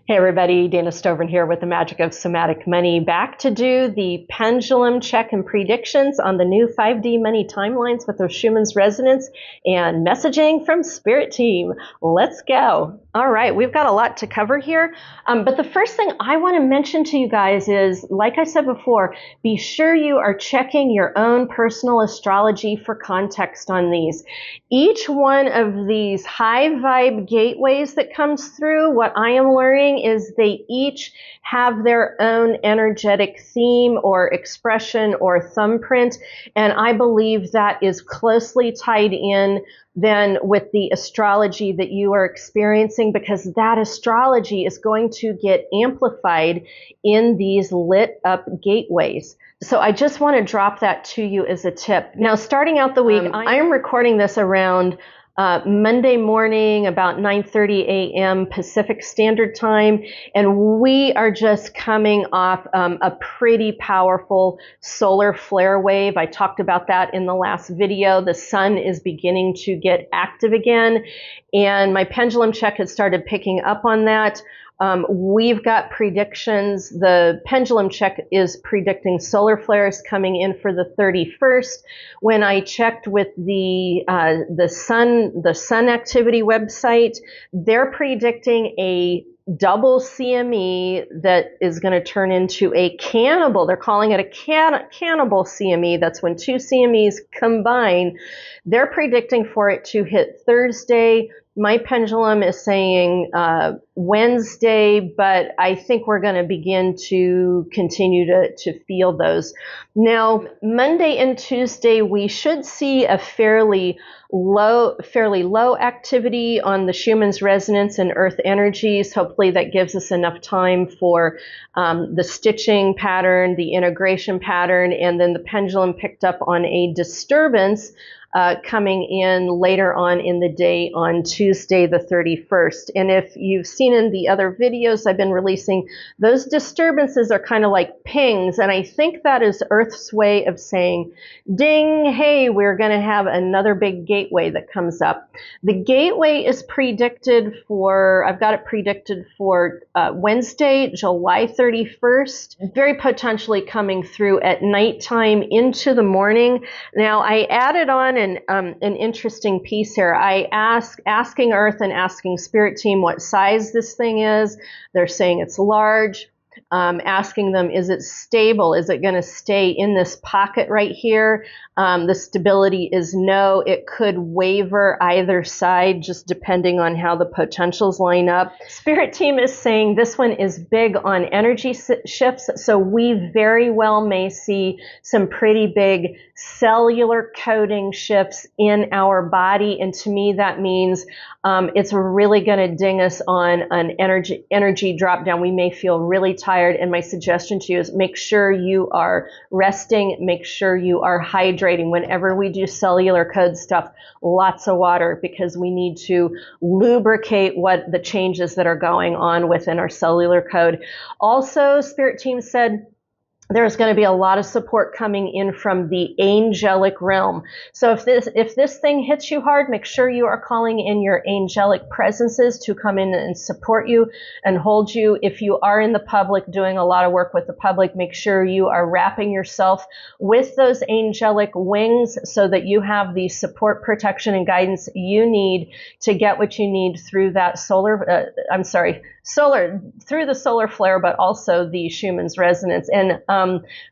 Hey everybody, Dana Stovern here with the Magic of Somatic Money, back to do the pendulum check and predictions on the new 5D money timelines with those Schumann's resonance and messaging from Spirit Team. Let's go. All right, we've got a lot to cover here, but the first thing I want to mention to you guys is, like I said before, be sure you are checking your own personal astrology for context on these. Each one of these high vibe gateways that comes through, what I am learning is they each have their own energetic theme or expression or thumbprint, and I believe that is closely tied in then with the astrology that you are experiencing, because that astrology is going to get amplified in these lit up gateways. So I just want to drop that to you as a tip. Now, starting out the week, I am recording this around Monday morning, about 9:30 a.m. Pacific Standard Time, and we are just coming off a pretty powerful solar flare wave. I talked about that in the last video. The sun is beginning to get active again, and my pendulum check has started picking up on that. We've got predictions. The pendulum check is predicting solar flares coming in for the 31st. When I checked with the sun activity website, they're predicting a double CME that is going to turn into a cannibal. They're calling it a cannibal CME. That's when two CMEs combine. They're predicting for it to hit Thursday. My pendulum is saying Wednesday, but I think we're going to begin to continue to feel those. Now, Monday and Tuesday, we should see a fairly low activity on the Schumann's resonance and earth energies. Hopefully that gives us enough time for the stitching pattern, the integration pattern, and then the pendulum picked up on a disturbance coming in later on in the day on Tuesday the 31st. And if you've seen in the other videos I've been releasing, those disturbances are kind of like pings, and I think that is Earth's way of saying, ding, hey, we're going to have another big gateway that comes up. The gateway is predicted for, I've got it predicted for Wednesday, July 31st, very potentially coming through at nighttime into the morning. Now, I added on an interesting piece here. I asking Earth and asking Spirit Team what size this thing is. They're saying it's large. Asking them, is it stable? Is it going to stay in this pocket right here? The stability is no. It could waver either side, just depending on how the potentials line up. Spirit Team is saying this one is big on energy shifts, so we very well may see some pretty big cellular coding shifts in our body, and to me that means it's really going to ding us on an energy drop down. We may feel really tired, and my suggestion to you is make sure you are resting, make sure you are hydrating. Whenever we do cellular code stuff, lots of water, because we need to lubricate what the changes that are going on within our cellular code. Also, Spirit Team said there's going to be a lot of support coming in from the angelic realm. So if this thing hits you hard, make sure you are calling in your angelic presences to come in and support you and hold you. If you are in the public doing a lot of work with the public, make sure you are wrapping yourself with those angelic wings so that you have the support, protection, and guidance you need to get what you need through that through the solar flare, but also the Schumann's resonance. And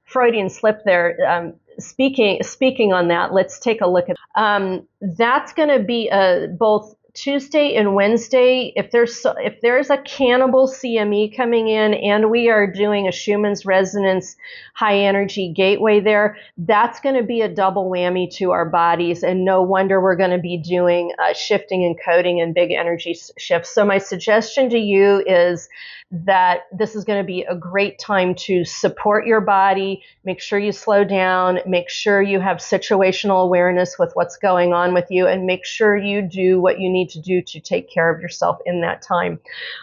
Freudian slip there. Speaking on that, let's take a look at that's going to be both Tuesday and Wednesday. If there's a cannibal CME coming in and we are doing a Schumann's resonance high energy gateway there, that's going to be a double whammy to our bodies, and no wonder we're going to be doing shifting and coding and big energy shifts. So my suggestion to you is that this is going to be a great time to support your body. Make sure you slow down, make sure you have situational awareness with what's going on with you, and make sure you do what you need to do to take care of yourself in that time.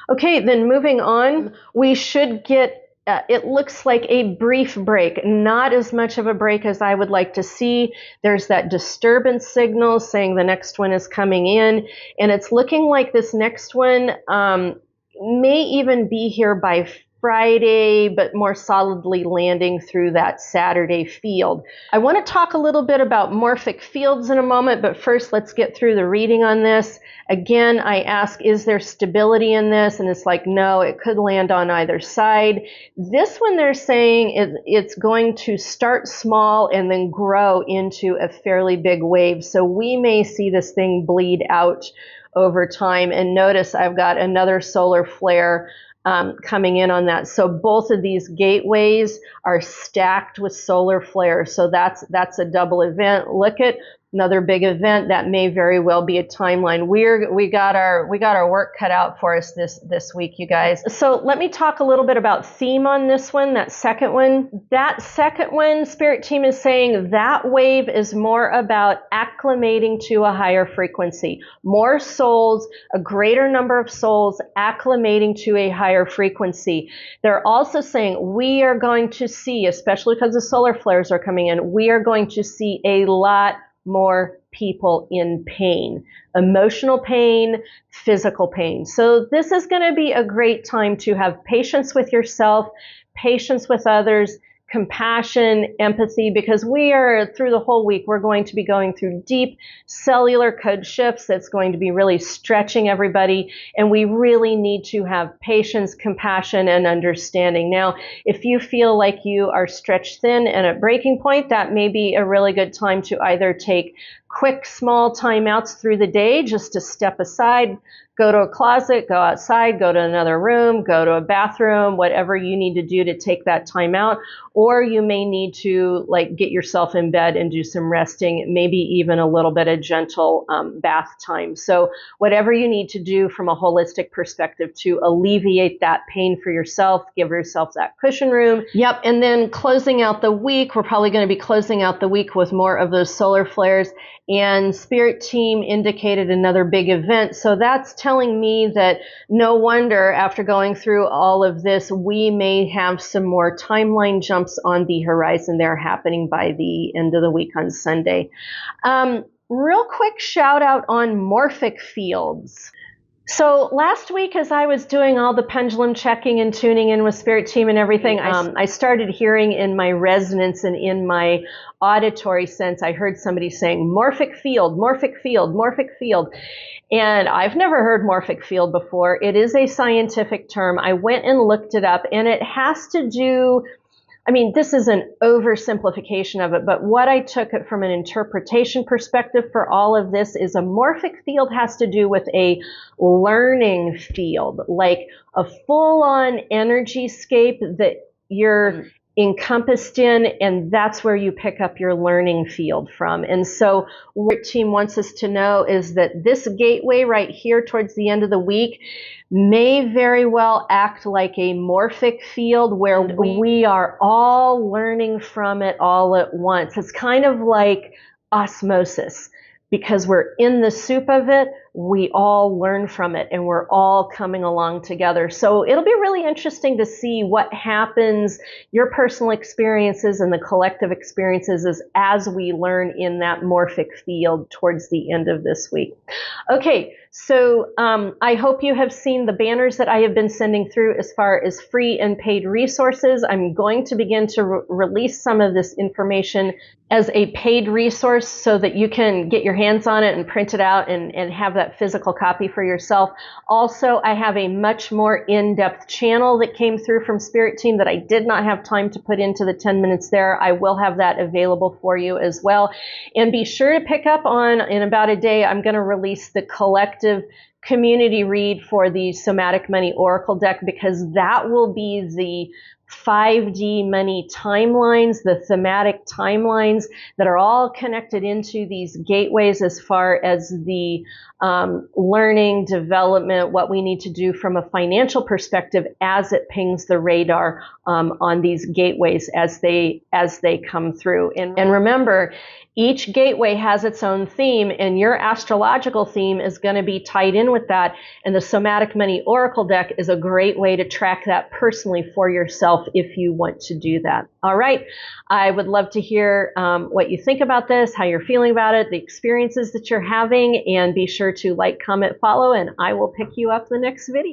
Okay, then moving on, we should get it looks like a brief break, not as much of a break as I would like to see. There's that disturbance signal saying the next one is coming in, and it's looking like this next one may even be here by Friday, but more solidly landing through that Saturday field. I want to talk a little bit about morphic fields in a moment, but first let's get through the reading on this. Again, I ask, is there stability in this? And it's like, no, it could land on either side. This one they're saying it's going to start small and then grow into a fairly big wave. So we may see this thing bleed out over time. And notice I've got another solar flare coming in on that. So both of these gateways are stacked with solar flares. So that's a double event. Look at another big event that may very well be a timeline. We got our work cut out for us this week, you guys. So let me talk a little bit about theme on this one, that second one. That second one, Spirit Team is saying that wave is more about acclimating to a higher frequency. More souls, a greater number of souls acclimating to a higher frequency. They're also saying we are going to see, especially because the solar flares are coming in, we are going to see a lot more people in pain, emotional pain, physical pain. So this is going to be a great time to have patience with yourself, patience with others, compassion, empathy, because we are, through the whole week, we're going to be going through deep cellular code shifts that's going to be really stretching everybody, and we really need to have patience, compassion, and understanding. Now, if you feel like you are stretched thin and at breaking point, that may be a really good time to either take quick, small timeouts through the day just to step aside, go to a closet, go outside, go to another room, go to a bathroom, whatever you need to do to take that time out. Or you may need to get yourself in bed and do some resting, maybe even a little bit of gentle bath time. So whatever you need to do from a holistic perspective to alleviate that pain for yourself, give yourself that cushion room. Yep, and then closing out the week, we're probably going to be closing out the week with more of those solar flares. And Spirit Team indicated another big event. So that's telling me that no wonder after going through all of this, we may have some more timeline jumps on the horizon there happening by the end of the week on Sunday. Real quick shout out on morphic fields. So last week, as I was doing all the pendulum checking and tuning in with Spirit Team and everything, I started hearing in my resonance and in my auditory sense, I heard somebody saying morphic field, morphic field, morphic field. And I've never heard morphic field before. It is a scientific term. I went and looked it up, and it has to do, this is an oversimplification of it, but what I took it from an interpretation perspective for all of this is a morphic field has to do with a learning field, like a full-on energy scape that you're encompassed in, and that's where you pick up your learning field from. And so what team wants us to know is that this gateway right here towards the end of the week may very well act like a morphic field where we are all learning from it all at once. It's kind of like osmosis. Because we're in the soup of it, we all learn from it, and we're all coming along together. So it'll be really interesting to see what happens, your personal experiences and the collective experiences as we learn in that morphic field towards the end of this week. Okay, so I hope you have seen the banners that I have been sending through as far as free and paid resources. I'm going to begin to release some of this information as a paid resource so that you can get your hands on it and print it out and have that physical copy for yourself. Also, I have a much more in-depth channel that came through from Spirit Team that I did not have time to put into the 10 minutes there. I will have that available for you as well. And be sure to pick up on, in about a day, I'm going to release the collective community read for the Somatic Money Oracle Deck, because that will be the 5D money timelines, the thematic timelines that are all connected into these gateways as far as the learning, development, what we need to do from a financial perspective as it pings the radar on these gateways as they come through. And remember, each gateway has its own theme, and your astrological theme is going to be tied in with that. And the Somatic Money Oracle Deck is a great way to track that personally for yourself if you want to do that. All right. I would love to hear what you think about this, how you're feeling about it, the experiences that you're having, and be sure to like, comment, follow, and I will pick you up the next video.